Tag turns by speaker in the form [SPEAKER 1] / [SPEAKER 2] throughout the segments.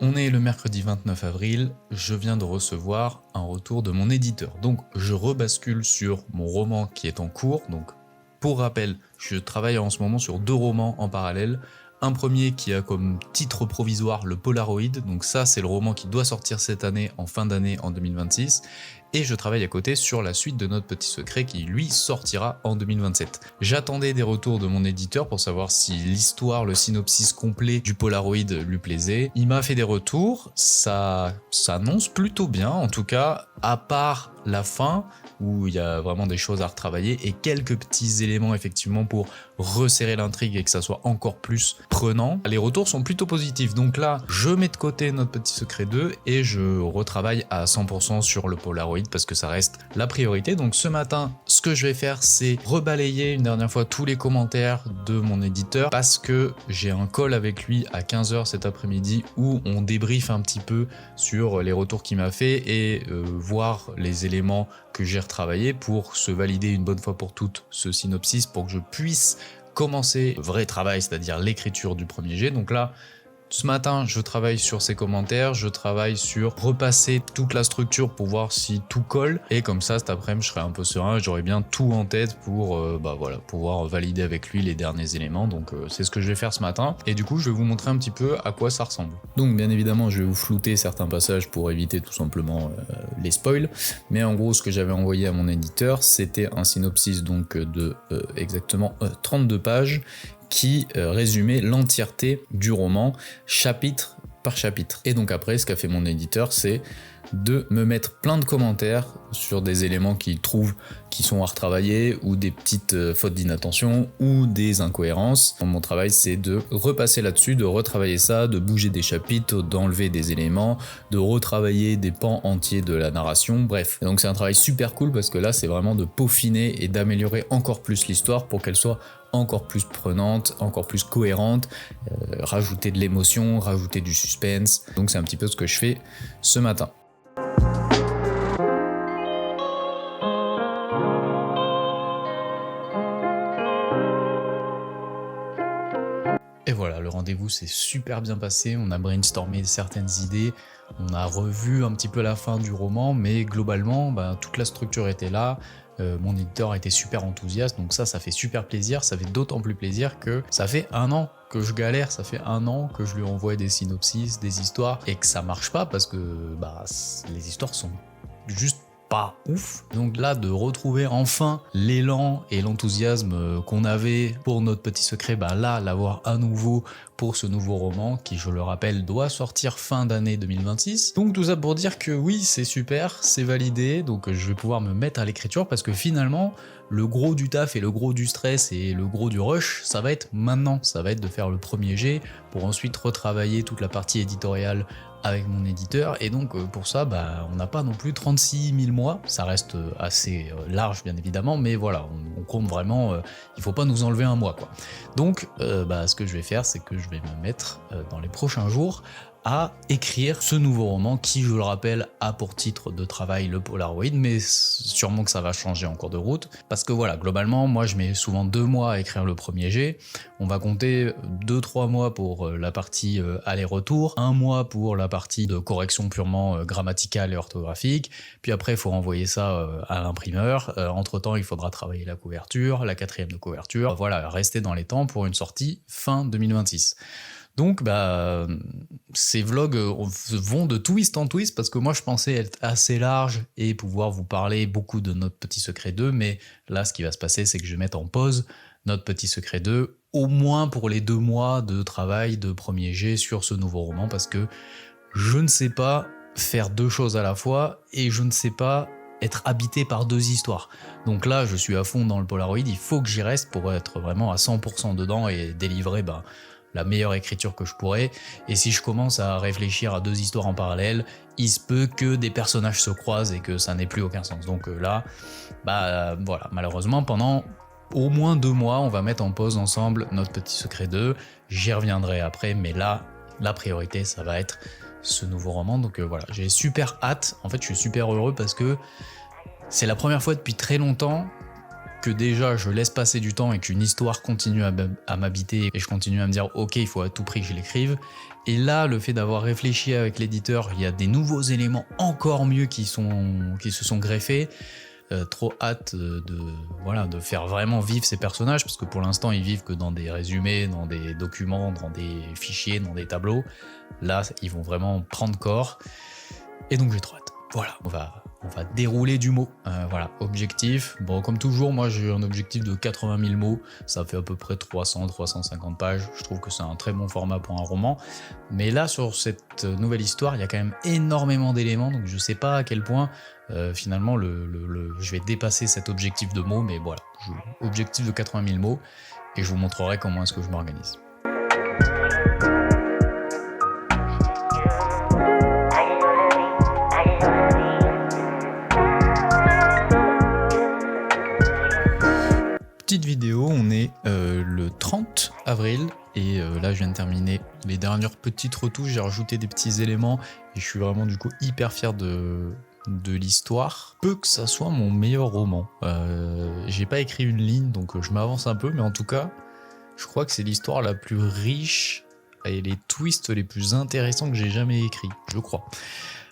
[SPEAKER 1] On est le mercredi 29 avril, je viens de recevoir un retour de mon éditeur. Donc je rebascule sur mon roman qui est en cours. Donc pour rappel, je travaille en ce moment sur 2 romans en parallèle. Un premier qui a comme titre provisoire le Polaroid, donc ça c'est le roman qui doit sortir cette année, en fin d'année en 2026. Et je travaille à côté sur la suite de Notre Petit Secret qui lui sortira en 2027. J'attendais des retours de mon éditeur pour savoir si l'histoire, le synopsis complet du Polaroid lui plaisait. Il m'a fait des retours, ça s'annonce plutôt bien, en tout cas à part la fin où il y a vraiment des choses à retravailler et quelques petits éléments effectivement pour resserrer l'intrigue et que ça soit encore plus prenant. Les retours sont plutôt positifs, donc là je mets de côté Notre Petit Secret 2 et je retravaille à 100% sur le Polaroid parce que ça reste la priorité. Donc ce matin, ce que je vais faire, c'est rebalayer une dernière fois tous les commentaires de mon éditeur parce que j'ai un call avec lui à 15h cet après-midi où on débriefe un petit peu sur les retours qu'il m'a fait et voir les éléments que j'ai retravaillés pour se valider une bonne fois pour toutes ce synopsis pour que je puisse commencer le vrai travail, c'est-à-dire l'écriture du premier jet. Donc là, ce matin, je travaille sur ces commentaires, je travaille sur repasser toute la structure pour voir si tout colle. Et comme ça, cet après-midi, je serai un peu serein, j'aurai bien tout en tête pour pouvoir valider avec lui les derniers éléments. Donc c'est ce que je vais faire ce matin. Et du coup, je vais vous montrer un petit peu à quoi ça ressemble. Donc bien évidemment, je vais vous flouter certains passages pour éviter tout simplement les spoils. Mais en gros, ce que j'avais envoyé à mon éditeur, c'était un synopsis donc de exactement 32 pages qui résumait l'entièreté du roman, chapitre par chapitre. Et donc après, ce qu'a fait mon éditeur, c'est de me mettre plein de commentaires sur des éléments qu'il trouve qui sont à retravailler ou des petites fautes d'inattention ou des incohérences. Mon travail, c'est de repasser là-dessus, de retravailler ça, de bouger des chapitres, d'enlever des éléments, de retravailler des pans entiers de la narration, bref. Et donc c'est un travail super cool parce que là, c'est vraiment de peaufiner et d'améliorer encore plus l'histoire pour qu'elle soit encore plus prenante, encore plus cohérente, rajouter de l'émotion, rajouter du suspense. Donc c'est un petit peu ce que je fais ce matin. Et voilà, le rendez-vous s'est super bien passé, on a brainstormé certaines idées, on a revu un petit peu la fin du roman, mais globalement, toute la structure était là, mon éditeur était super enthousiaste, donc ça fait super plaisir, ça fait d'autant plus plaisir que ça fait 1 an que je galère, ça fait 1 an que je lui envoie des synopsis, des histoires, et que ça marche pas parce que les histoires sont juste pas ouf. Donc là, de retrouver enfin l'élan et l'enthousiasme qu'on avait pour Notre Petit Secret, là, l'avoir à nouveau pour ce nouveau roman qui, je le rappelle, doit sortir fin d'année 2026. Donc tout ça pour dire que oui, c'est super, c'est validé, donc je vais pouvoir me mettre à l'écriture parce que finalement, le gros du taf et le gros du stress et le gros du rush, ça va être maintenant, ça va être de faire le premier jet pour ensuite retravailler toute la partie éditoriale avec mon éditeur, et donc pour ça on n'a pas non plus 36 000 mois, ça reste assez large bien évidemment, mais voilà, on compte vraiment, il faut pas nous enlever un mois quoi. Donc ce que je vais faire, c'est que je vais me mettre dans les prochains jours à écrire ce nouveau roman qui, je le rappelle, a pour titre de travail le Polaroid, mais sûrement que ça va changer en cours de route, parce que voilà, globalement, moi je mets souvent 2 mois à écrire le premier jet, on va compter 2-3 mois pour la partie aller-retour, 1 mois pour la partie de correction purement grammaticale et orthographique, puis après il faut renvoyer ça à l'imprimeur, entre-temps il faudra travailler la couverture, la 4e de couverture, voilà, rester dans les temps pour une sortie fin 2026. Donc ces vlogs vont de twist en twist parce que moi je pensais être assez large et pouvoir vous parler beaucoup de Notre Petit Secret 2, mais là ce qui va se passer, c'est que je vais mettre en pause Notre Petit Secret 2, au moins pour les 2 mois de travail de premier jet sur ce nouveau roman, parce que je ne sais pas faire 2 choses à la fois et je ne sais pas être habité par 2 histoires. Donc là je suis à fond dans le Polaroid, il faut que j'y reste pour être vraiment à 100% dedans et délivrer la meilleure écriture que je pourrais, et si je commence à réfléchir à 2 histoires en parallèle, il se peut que des personnages se croisent et que ça n'ait plus aucun sens. Donc là, voilà, malheureusement, pendant au moins 2 mois, on va mettre en pause ensemble Notre Petit Secret 2, j'y reviendrai après, mais là, la priorité, ça va être ce nouveau roman, donc voilà, j'ai super hâte, en fait je suis super heureux parce que c'est la première fois depuis très longtemps que déjà je laisse passer du temps et qu'une histoire continue à m'habiter et je continue à me dire ok, il faut à tout prix que je l'écrive. Et là, le fait d'avoir réfléchi avec l'éditeur, il y a des nouveaux éléments encore mieux qui se sont greffés. Trop hâte de faire vraiment vivre ces personnages, parce que pour l'instant ils vivent que dans des résumés, dans des documents, dans des fichiers, dans des tableaux. Là, ils vont vraiment prendre corps. Et donc j'ai trop hâte. Voilà, on va dérouler du mot. Voilà, objectif. Bon, comme toujours, moi j'ai un objectif de 80 000 mots. Ça fait à peu près 300-350 pages. Je trouve que c'est un très bon format pour un roman. Mais là, sur cette nouvelle histoire, il y a quand même énormément d'éléments. Donc je sais pas à quel point, finalement, je vais dépasser cet objectif de mots. Mais voilà, objectif de 80 000 mots. Et je vous montrerai comment est-ce que je m'organise. Petite vidéo, on est le 30 avril et là je viens de terminer les dernières petites retouches, j'ai rajouté des petits éléments et je suis vraiment du coup hyper fier de l'histoire. Peu que ça soit mon meilleur roman. J'ai pas écrit une ligne donc je m'avance un peu, mais en tout cas je crois que c'est l'histoire la plus riche et les twists les plus intéressants que j'ai jamais écrits, je crois.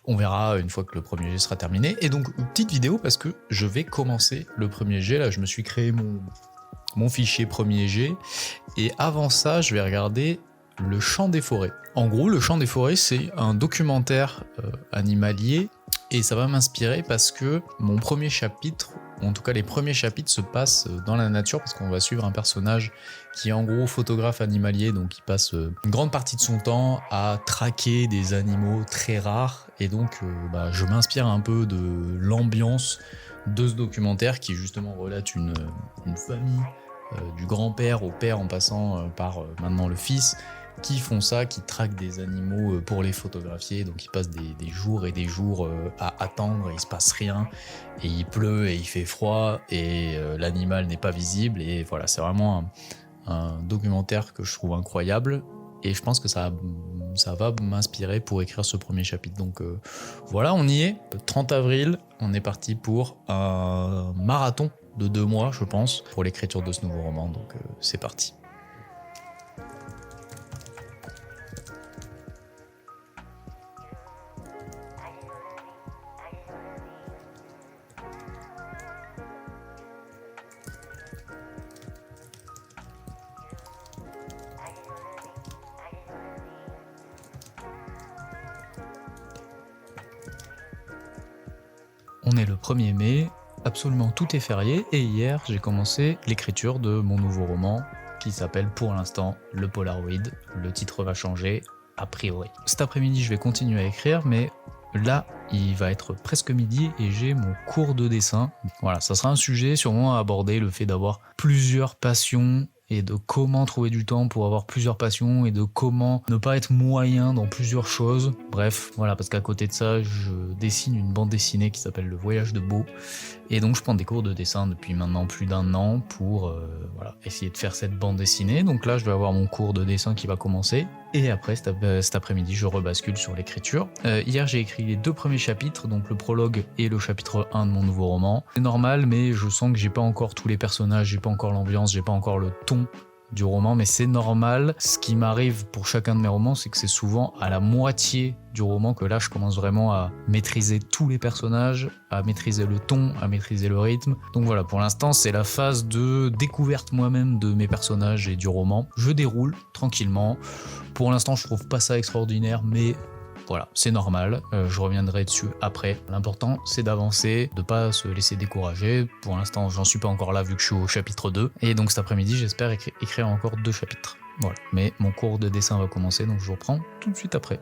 [SPEAKER 1] On verra une fois que le premier jet sera terminé. Et donc, une petite vidéo parce que je vais commencer le premier jet. Là, je me suis créé mon fichier premier jet. Et avant ça, je vais regarder Le Chant des forêts. En gros, Le Chant des forêts, c'est un documentaire animalier. Et ça va m'inspirer parce que mon premier chapitre, ou en tout cas les premiers chapitres, se passent dans la nature parce qu'on va suivre un personnage qui est en gros photographe animalier, donc il passe une grande partie de son temps à traquer des animaux très rares. Et donc je m'inspire un peu de l'ambiance de ce documentaire qui justement relate une famille, du grand-père au père en passant par maintenant le fils, qui font ça, qui traquent des animaux pour les photographier. Donc ils passent des jours et des jours à attendre et il se passe rien. Et il pleut et il fait froid et l'animal n'est pas visible. Et voilà, c'est vraiment un documentaire que je trouve incroyable. Et je pense que ça va m'inspirer pour écrire ce premier chapitre. Donc voilà, on y est. Le 30 avril, on est parti pour un marathon de 2 mois, je pense, pour l'écriture de ce nouveau roman. Donc c'est parti. On est le 1er mai, absolument tout est férié et hier j'ai commencé l'écriture de mon nouveau roman qui s'appelle pour l'instant Le Polaroid. Le titre va changer a priori. Cet après-midi je vais continuer à écrire, mais là il va être presque midi et j'ai mon cours de dessin. Voilà, ça sera un sujet sûrement à aborder, le fait d'avoir plusieurs passions et de comment trouver du temps pour avoir plusieurs passions et de comment ne pas être moyen dans plusieurs choses. Bref, voilà, parce qu'à côté de ça, je dessine une bande dessinée qui s'appelle Le Voyage de Beau. Et donc je prends des cours de dessin depuis maintenant plus d'1 an pour essayer de faire cette bande dessinée. Donc là, je vais avoir mon cours de dessin qui va commencer. Et après, cet après-midi, je rebascule sur l'écriture. Hier, j'ai écrit les 2 premiers chapitres, donc le prologue et le chapitre 1 de mon nouveau roman. C'est normal, mais je sens que j'ai pas encore tous les personnages, j'ai pas encore l'ambiance, j'ai pas encore le ton du roman, mais c'est normal. Ce qui m'arrive pour chacun de mes romans, c'est que c'est souvent à la moitié du roman que là je commence vraiment à maîtriser tous les personnages, à maîtriser le ton, à maîtriser le rythme. Donc voilà, pour l'instant c'est la phase de découverte moi-même de mes personnages et du roman. Je déroule tranquillement. Pour l'instant je trouve pas ça extraordinaire, mais voilà, c'est normal, je reviendrai dessus après. L'important, c'est d'avancer, de pas se laisser décourager. Pour l'instant, j'en suis pas encore là vu que je suis au chapitre 2. Et donc cet après-midi, j'espère écrire encore 2 chapitres. Voilà, mais mon cours de dessin va commencer, donc je vous reprends tout de suite après.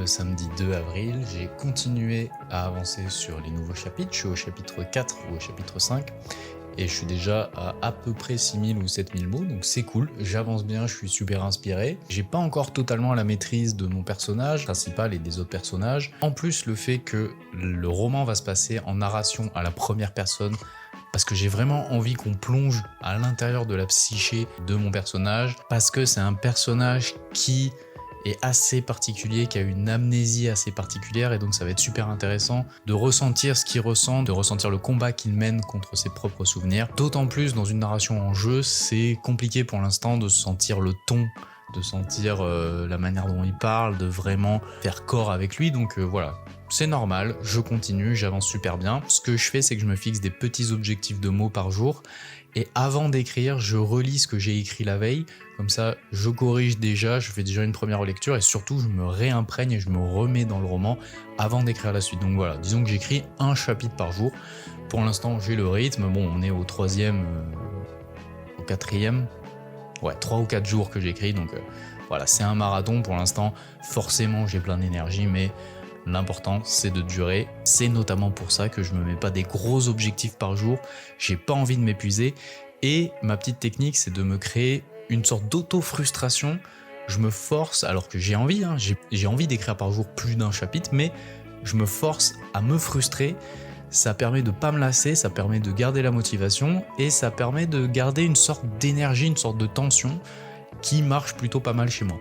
[SPEAKER 1] Samedi 2 avril, j'ai continué à avancer sur les nouveaux chapitres. Je suis au chapitre 4 ou au chapitre 5 et je suis déjà à peu près 6000 ou 7000 mots, donc c'est cool, j'avance bien, je suis super inspiré. J'ai pas encore totalement la maîtrise de mon personnage principal et des autres personnages. En plus, le fait que le roman va se passer en narration à la première personne, parce que j'ai vraiment envie qu'on plonge à l'intérieur de la psyché de mon personnage, parce que c'est un personnage qui est assez particulier, qui a une amnésie assez particulière, et donc ça va être super intéressant de ressentir ce qu'il ressent, de ressentir le combat qu'il mène contre ses propres souvenirs. D'autant plus dans une narration en jeu, c'est compliqué pour l'instant de sentir le ton, de sentir la manière dont il parle, de vraiment faire corps avec lui, donc voilà. C'est normal, je continue, j'avance super bien. Ce que je fais, c'est que je me fixe des petits objectifs de mots par jour, et avant d'écrire, je relis ce que j'ai écrit la veille, comme ça je corrige déjà, je fais déjà une première lecture, et surtout je me réimprègne et je me remets dans le roman avant d'écrire la suite. Donc voilà, disons que j'écris un chapitre par jour. Pour l'instant j'ai le rythme, bon on est au 3e, au 4e, ouais 3 ou 4 jours que j'écris, donc voilà, c'est un marathon pour l'instant, forcément j'ai plein d'énergie, mais l'important c'est de durer. C'est notamment pour ça que je me mets pas des gros objectifs par jour, j'ai pas envie de m'épuiser, et ma petite technique c'est de me créer une sorte d'auto-frustration. Je me force, alors que j'ai envie, j'ai envie d'écrire par jour plus d'un chapitre, mais je me force à me frustrer. Ça permet de pas me lasser, ça permet de garder la motivation, et ça permet de garder une sorte d'énergie, une sorte de tension qui marche plutôt pas mal chez moi.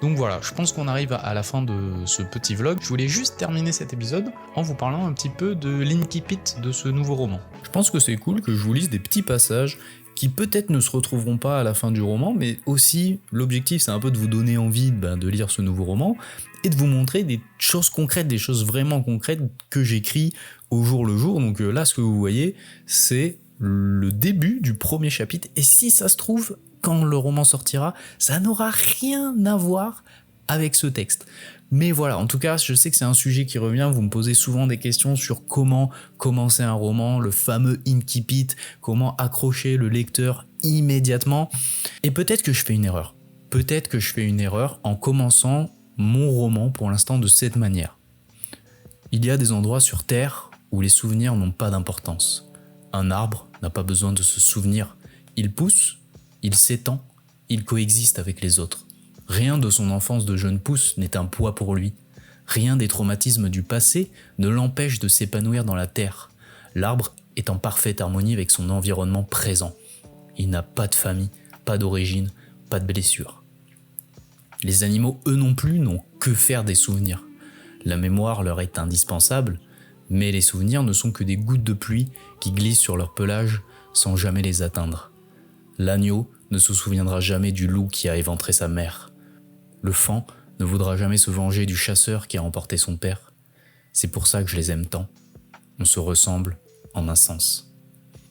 [SPEAKER 1] Donc voilà, je pense qu'on arrive à la fin de ce petit vlog. Je voulais juste terminer cet épisode en vous parlant un petit peu de l'incipit de ce nouveau roman. Je pense que c'est cool que je vous lise des petits passages qui peut-être ne se retrouveront pas à la fin du roman, mais aussi l'objectif c'est un peu de vous donner envie de lire ce nouveau roman et de vous montrer des choses concrètes, des choses vraiment concrètes que j'écris au jour le jour. Donc là, ce que vous voyez, c'est le début du premier chapitre, et si ça se trouve, quand le roman sortira, ça n'aura rien à voir avec ce texte. Mais voilà, en tout cas, je sais que c'est un sujet qui revient, vous me posez souvent des questions sur comment commencer un roman, le fameux incipit, comment accrocher le lecteur immédiatement. Et peut-être que je fais une erreur. Peut-être que je fais une erreur en commençant mon roman pour l'instant de cette manière. Il y a des endroits sur Terre où les souvenirs n'ont pas d'importance. Un arbre n'a pas besoin de se souvenir. Il pousse, il s'étend, il coexiste avec les autres. Rien de son enfance de jeune pousse n'est un poids pour lui. Rien des traumatismes du passé ne l'empêche de s'épanouir dans la terre. L'arbre est en parfaite harmonie avec son environnement présent. Il n'a pas de famille, pas d'origine, pas de blessure. Les animaux, eux non plus, n'ont que faire des souvenirs. La mémoire leur est indispensable, mais les souvenirs ne sont que des gouttes de pluie qui glissent sur leur pelage sans jamais les atteindre. L'agneau ne se souviendra jamais du loup qui a éventré sa mère. Le faon ne voudra jamais se venger du chasseur qui a emporté son père. C'est pour ça que je les aime tant. On se ressemble en un sens.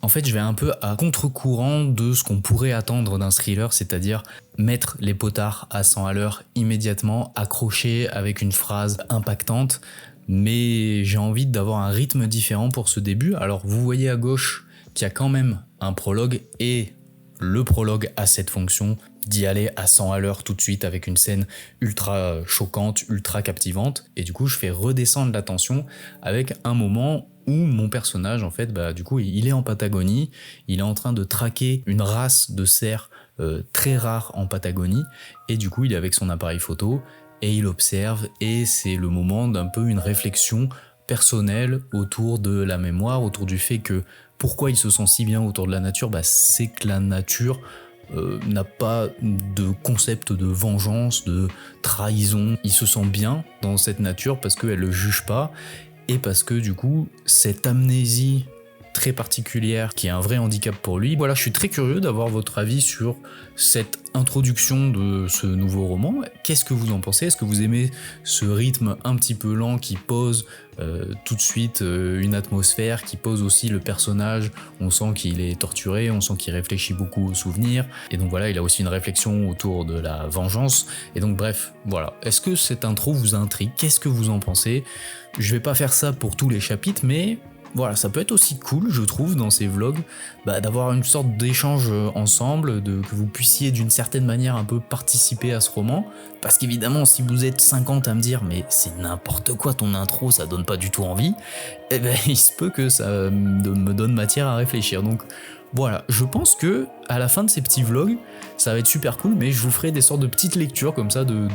[SPEAKER 1] En fait, je vais un peu à contre-courant de ce qu'on pourrait attendre d'un thriller, c'est-à-dire mettre les potards à 100 à l'heure immédiatement, accrocher avec une phrase impactante, mais j'ai envie d'avoir un rythme différent pour ce début. Alors vous voyez à gauche qu'il y a quand même un prologue, et le prologue a cette fonction d'y aller à 100 à l'heure tout de suite avec une scène ultra choquante, ultra captivante, et du coup je fais redescendre la tension avec un moment où mon personnage en fait du coup il est en Patagonie, il est en train de traquer une race de cerfs très rare en Patagonie, et du coup il est avec son appareil photo et il observe, et c'est le moment d'un peu une réflexion personnelle autour de la mémoire, autour du fait que pourquoi il se sent si bien autour de la nature, c'est que la nature n'a pas de concept de vengeance, de trahison. Il se sent bien dans cette nature parce qu'elle le juge pas, et parce que du coup cette amnésie très particulière qui est un vrai handicap pour lui. Voilà, je suis très curieux d'avoir votre avis sur cette introduction de ce nouveau roman. Qu'est-ce que vous en pensez? Est-ce que vous aimez ce rythme un petit peu lent qui pose tout de suite une atmosphère, qui pose aussi le personnage? On sent qu'il est torturé, on sent qu'il réfléchit beaucoup aux souvenirs, et donc voilà, il a aussi une réflexion autour de la vengeance, et donc bref, voilà. Est-ce que cette intro vous intrigue? Qu'est-ce que vous en pensez? Je vais pas faire ça pour tous les chapitres, mais voilà, ça peut être aussi cool, je trouve, dans ces vlogs, d'avoir une sorte d'échange ensemble, que vous puissiez d'une certaine manière un peu participer à ce roman, parce qu'évidemment, si vous êtes 50 à me dire « mais c'est n'importe quoi ton intro, ça donne pas du tout envie », il se peut que ça me donne matière à réfléchir. Donc Voilà, je pense que à la fin de ces petits vlogs, ça va être super cool, mais je vous ferai des sortes de petites lectures comme ça, de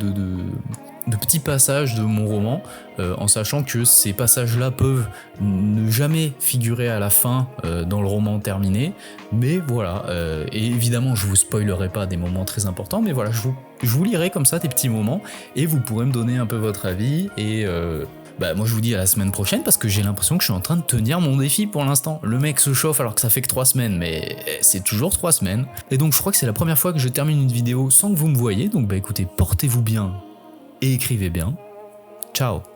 [SPEAKER 1] petits passages de mon roman, en sachant que ces passages-là peuvent ne jamais figurer à la fin dans le roman terminé, mais voilà, et évidemment je vous spoilerai pas des moments très importants, mais voilà, je vous lirai comme ça des petits moments, et vous pourrez me donner un peu votre avis, et bah moi je vous dis à la semaine prochaine parce que j'ai l'impression que je suis en train de tenir mon défi pour l'instant. Le mec se chauffe alors que ça fait que 3 semaines, mais c'est toujours 3 semaines. Et donc je crois que c'est la première fois que je termine une vidéo sans que vous me voyez, donc bah écoutez, portez-vous bien et écrivez bien. Ciao.